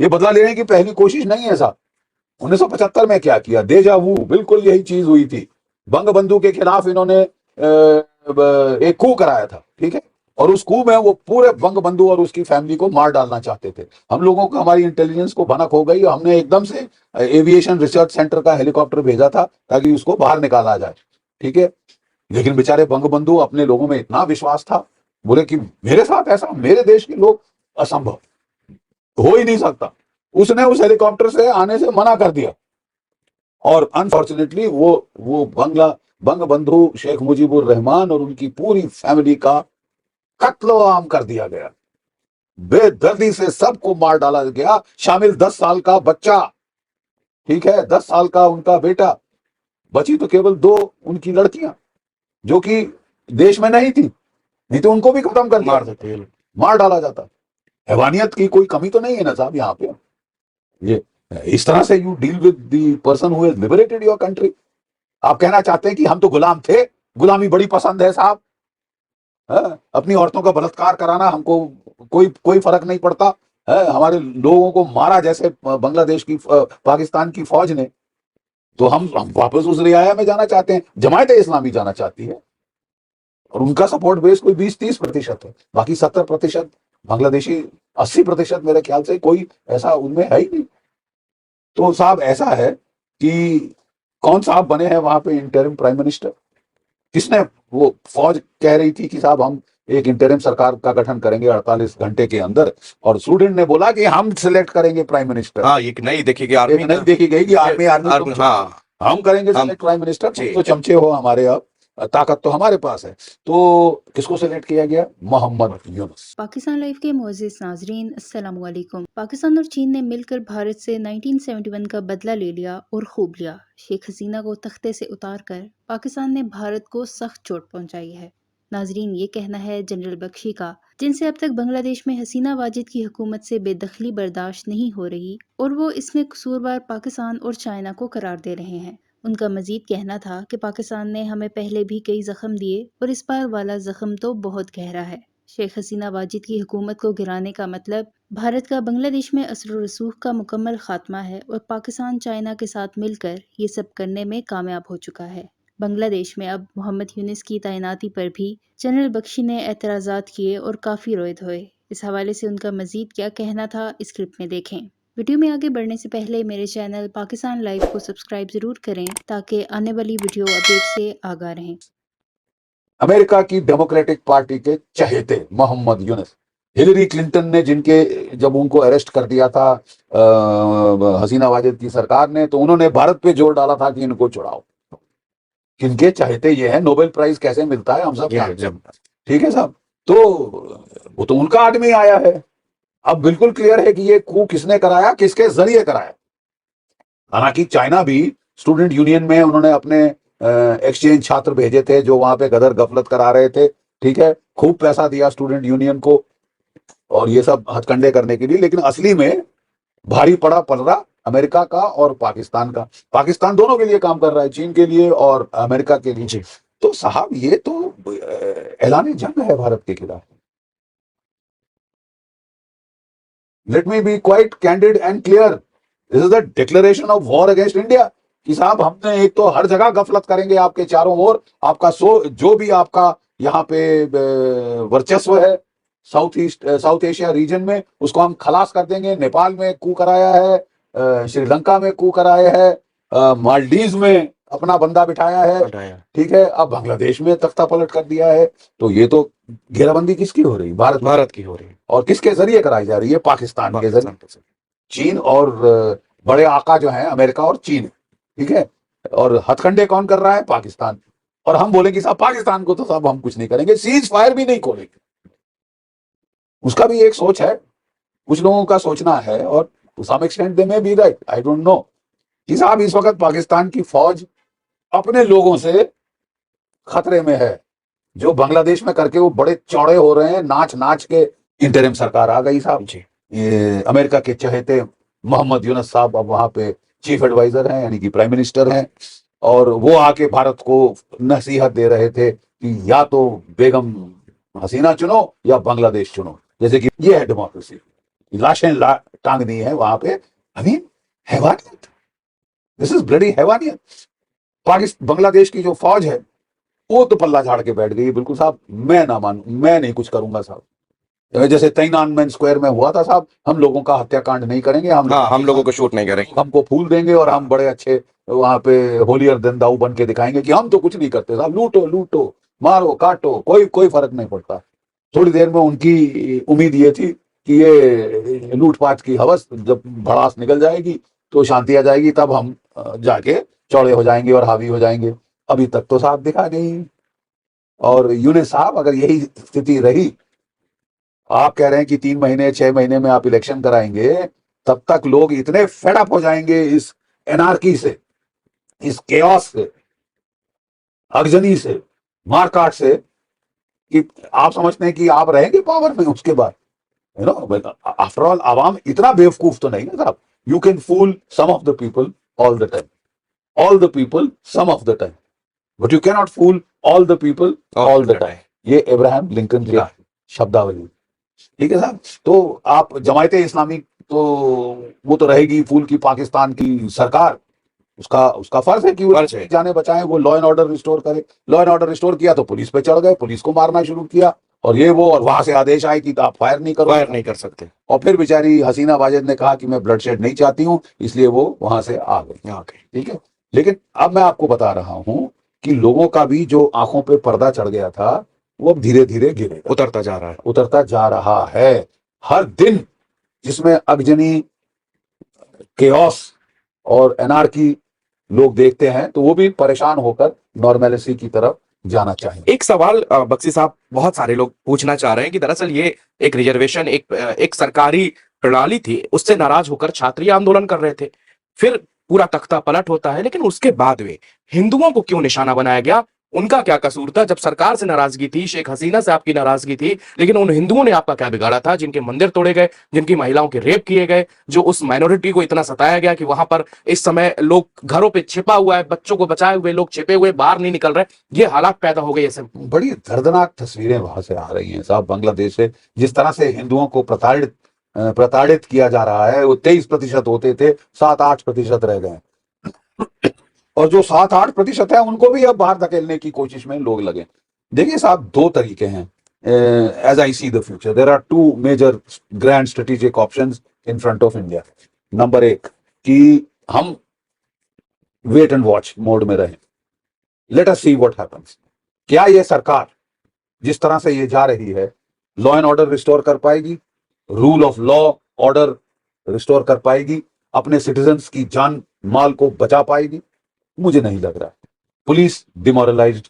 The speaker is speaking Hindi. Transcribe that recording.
ये बदला लेने की पहली कोशिश नहीं है साहब। 1975 में क्या किया, देजा वू, बिल्कुल यही चीज हुई थी। बंग बंधु के खिलाफ इन्होंने एक कू कराया था, ठीक है, और उस कू में वो पूरे बंग बंधु और उसकी फैमिली को मार डालना चाहते थे। हम लोगों को, हमारी इंटेलिजेंस को भनक हो गई और हमने एकदम से एविएशन रिसर्च सेंटर का हेलीकॉप्टर भेजा था ताकि उसको बाहर निकाला जाए, ठीक है। लेकिन बेचारे बंग बंधु, अपने लोगों में इतना विश्वास था, बोले कि मेरे साथ ऐसा, मेरे देश के लोग, असंभव, हो ही नहीं सकता। उसने उस हेलीकॉप्टर से आने से मना कर दिया और अनफॉर्चुनेटली वो बंग बंधु शेख मुजीबुर रहमान और उनकी पूरी फैमिली का कत्लो आम कर दिया गया। बेदर्दी से सबको मार डाला गया, शामिल 10 साल का बच्चा, ठीक है, 10 साल का उनका बेटा। बची तो केवल 2 उनकी लड़कियां, जो कि देश में नहीं थी, नहीं तो उनको भी खत्म कर दिया, मार डाला जाता। हैवानियत की कोई कमी तो नहीं है ना साहब यहाँ पे। ये इस तरह से you deal with the person who has liberated your country. आप कहना चाहते हैं कि हम तो गुलाम थे, गुलामी बड़ी पसंद है साहब, अपनी औरतों का बलात्कार कराना हमको कोई कोई फर्क नहीं पड़ता है, हमारे लोगों को मारा जैसे बांग्लादेश की पाकिस्तान की फौज ने, तो हम वापस उस रियाया में जाना चाहते हैं। जमायत इस्लामी जाना चाहती है और उनका सपोर्ट बेस कोई 20-30% है, बाकी 70% बांग्लादेशी, 80% मेरे ख्याल से कोई ऐसा उनमें है ही नहीं। तो साहब ऐसा है कि कौन साहब बने हैं वहां पे इंटरिम प्राइम मिनिस्टर? किसने, वो फौज कह रही थी कि साहब हम एक इंटरिम सरकार का गठन करेंगे 48 घंटे के अंदर, और स्टूडेंट ने बोला कि हम सिलेक्ट करेंगे प्राइम मिनिस्टर। हाँ, ये नहीं देखी गई आर्मी, नहीं देखी गई कि आर्मी हाँ, हम करेंगे सिलेक्ट प्राइम मिनिस्टर। तो चमचे हो हमारे, अब ताकत तो हमारे पास है। तो किसको सिलेक्ट किया गया? मोहम्मद यूनुस। पाकिस्तान लाइव के मुअज़्ज़िज़ नाज़रीन, अस्सलाम वालेकुम। पाकिस्तान और चीन ने मिलकर भारत से 1971 का बदला ले लिया और खूब लिया। शेख हसीना को तख्ते से उतार कर पाकिस्तान ने भारत को सख्त चोट पहुंचाई है। नाज़रीन, ये कहना है जनरल बख्शी का, जिनसे अब तक बांग्लादेश में हसीना वाजिद की हुकूमत से बेदखली बर्दाश्त नहीं हो रही और वो इसमें कसूरवार पाकिस्तान और चाइना को करार दे रहे हैं। उनका मजीद कहना था कि पाकिस्तान ने हमें पहले भी कई जख्म दिए और इस बार वाला जख्म तो बहुत गहरा है। शेख हसीना वाजिद की हुकूमत को गिराने का मतलब भारत का बांग्लादेश में असर और रसूख का मुकम्मल खात्मा है और पाकिस्तान चाइना के साथ मिलकर ये सब करने में कामयाब हो चुका है। बांग्लादेश में अब मोहम्मद यूनुस की तैनाती पर भी जनरल बख्शी ने एतराज़ात किए और काफ़ी रोए धोए। इस हवाले से उनका मजीद क्या कहना था, इस क्लिप में देखें। वीडियो में आगे बढ़ने से पहले मेरे चैनल पाकिस्तान लाइव को सब्सक्राइब जरूर करें ताकि आने वाली वीडियो अपडेट से आगाह रहें। अमेरिका की डेमोक्रेटिक पार्टी के चहेते मोहम्मद यूनुस, हिलरी क्लिंटन ने जिनके, जब उनको अरेस्ट कर दिया था हसीना वाजिद की सरकार ने, तो उन्होंने भारत पे जोर डाला था कि इनको छुड़ाओ। किनके चाहते ये है? नोबेल प्राइज कैसे मिलता है हम सब जानते हैं, ठीक है साहब। तो वो तो उनका आदमी आया है। अब बिल्कुल क्लियर है कि ये कू किसने कराया, किसके जरिए कराया। हालांकि चाइना भी स्टूडेंट यूनियन में उन्होंने अपने एक्सचेंज छात्र भेजे थे जो वहां पे गदर गफलत करा रहे थे, ठीक है, खूब पैसा दिया स्टूडेंट यूनियन को और ये सब हथकंडे करने के लिए। लेकिन असली में भारी पड़ा पलड़ा अमेरिका का और पाकिस्तान का। पाकिस्तान दोनों के लिए काम कर रहा है, चीन के लिए और अमेरिका के लिए। तो साहब ये तो ऐलान जंग है भारत के खिलाफ। Let me be quite candid and clear, this is the declaration of war against India. कि साहब हमने एक तो हर जगह गफलत करेंगे आपके चारों ओर, आपका जो भी आपका यहाँ पे वर्चस्व है साउथ एशिया रीजन में, उसको हम खलास कर देंगे। नेपाल में कू कराया है, श्रीलंका में कू कराया है, मालदीव में अपना बंदा बिठाया है, ठीक है, अब बांग्लादेश में तख्ता पलट कर दिया है। तो ये तो घेराबंदी किसकी हो रही? भारत की हो रही है। और किसके जरिए कराई जा रही है? पाकिस्तान के जरिए। चीन और बड़े आका जो है अमेरिका और चीन, ठीक है, और हथकंडे कौन कर रहा है? पाकिस्तान। और हम बोलेंगे साहब पाकिस्तान को तो साहब हम कुछ नहीं करेंगे, सीज फायर भी नहीं खोलेंगे। उसका भी एक सोच है, कुछ लोगों का सोचना है, और to some extent they may be right, I don't know. कि साहब इस वक्त पाकिस्तान की फौज अपने लोगों से खतरे में है, जो बांग्लादेश में करके वो बड़े चौड़े हो रहे हैं नाच नाच के। इंटरिम सरकार आ गई साहब, ये अमेरिका के चहेते मोहम्मद यूनुस साहब अब वहां पे चीफ एडवाइजर हैं, यानी कि प्राइम मिनिस्टर हैं। और वो आके भारत को नसीहत दे रहे थे कि या तो बेगम हसीना चुनो या बांग्लादेश चुनो, जैसे कि ये है डेमोक्रेसी। लाशें टांग दी हैं वहां पे। आई मीन हैवानियत, दिस इज ब्लडी हैवानियत। पाकिस्तान बांग्लादेश की जो फौज है वो तो पल्ला झाड़ के बैठ गई बिल्कुल साहब। मैं ना मानू, मैं नहीं कुछ करूंगा साहब। जैसे तियानमेन स्क्वायर में हुआ था साहब, हम लोगों का हत्याकांड नहीं करेंगे, हाँ, हम लोगों को शूट नहीं करेंगे। हमको फूल देंगे और हम बड़े अच्छे वहां पे होलियर दिन दाऊ बन के दिखाएंगे कि हम तो कुछ नहीं करते साहब। लूटो लूटो, मारो काटो, कोई कोई फर्क नहीं पड़ता। थोड़ी देर में उनकी उम्मीद ये थी कि ये लूटपाट की हवस जब भड़ास निकल जाएगी तो शांति आ जाएगी, तब हम जाके चौड़े हो जाएंगे और हावी हो जाएंगे। अभी तक तो साहब दिखा नहीं। और यूनिस साहब, अगर यही स्थिति रही, आप कह रहे हैं कि 3 महीने 6 महीने में आप इलेक्शन कराएंगे, तब तक लोग इतने फेड अप हो जाएंगे इस एनार्की से, इस केओस से, अगजनी से, मारकाट से, कि आप समझते हैं कि आप रहेंगे पावर में उसके बाद। यू नो, आफ्टर ऑल आवाम इतना बेवकूफ तो नहीं ना साहब। You can fool some of the people all the time, all the people some of the time, but you can not fool all the people all the time. ये इब्राहिम लिंकन की शब्दावली, ठीक है साहब। तो आप जमायते इस्लामी तो वो तो रहेगी फूल की पाकिस्तान की सरकार, उसका उसका फर्ज है कि वो फर्ज है। जाने बचाएं, वो लॉ एंड ऑर्डर रिस्टोर करे। लॉ एंड ऑर्डर रिस्टोर किया तो पुलिस पे चढ़ गए, पुलिस को मारना शुरू किया, और ये वो, और वहां से आदेश आए कि आप फायर नहीं करो, फायर नहीं कर सकते। और फिर बेचारी हसीना वाजिद ने कहा कि मैं ब्लड शेड नहीं चाहती हूँ, इसलिए वो वहां से आ गई। ओके। ठीक है, लेकिन अब मैं आपको बता रहा हूं कि लोगों का भी जो आंखों पे पर्दा चढ़ गया था वो अब धीरे धीरे गिरेगा, उतरता जा रहा है। उतरता जा रहा है। हर दिन जिसमें अगजनी, केओस और एनार्की लोग देखते हैं तो वो भी परेशान होकर नॉर्मेलिटी की तरफ जाना चाहिए। एक सवाल बख्शी साहब, बहुत सारे लोग पूछना चाह रहे हैं कि दरअसल ये एक रिजर्वेशन, एक सरकारी प्रणाली थी, उससे नाराज होकर छात्र ये आंदोलन कर रहे थे। फिर पूरा तख्ता पलट होता है, लेकिन उसके बाद में हिंदुओं को क्यों निशाना बनाया गया? उनका क्या कसूर था? जब सरकार से नाराजगी थी, शेख हसीना से आपकी नाराजगी थी, लेकिन उन हिंदुओं ने आपका क्या बिगाड़ा था? जिनके मंदिर तोड़े गए, जिनकी महिलाओं के रेप किए गए, जो उस माइनॉरिटी को इतना सताया गया कि वहां पर इस समय लोग घरों पे छिपा हुआ है, बच्चों को बचाए हुए लोग छिपे हुए बाहर नहीं निकल रहे, ये हालात पैदा हो गए। ऐसे बड़ी दर्दनाक तस्वीरें वहां से आ रही हैं साहब, बांग्लादेश से। जिस तरह से हिंदुओं को प्रताड़ित किया जा रहा है, वो 23% होते थे, 7-8% रह गए, और जो 7-8% है उनको भी अब बाहर धकेलने की कोशिश में लोग लगे। देखिए साहब, 2 तरीके हैं। As I see the future, there are 2 major grand strategic options in front of India. Number 1 कि हम वेट एंड वॉच मोड में रहें, let us see what happens. क्या ये सरकार जिस तरह से ये जा रही है, लॉ एंड ऑर्डर रिस्टोर कर पाएगी, rule of law order restore कर पाएगी, अपने सिटीजन्स की जान माल को बचा पाएगी? मुझे नहीं लग रहा है। पुलिस डिमोरलाइज्ड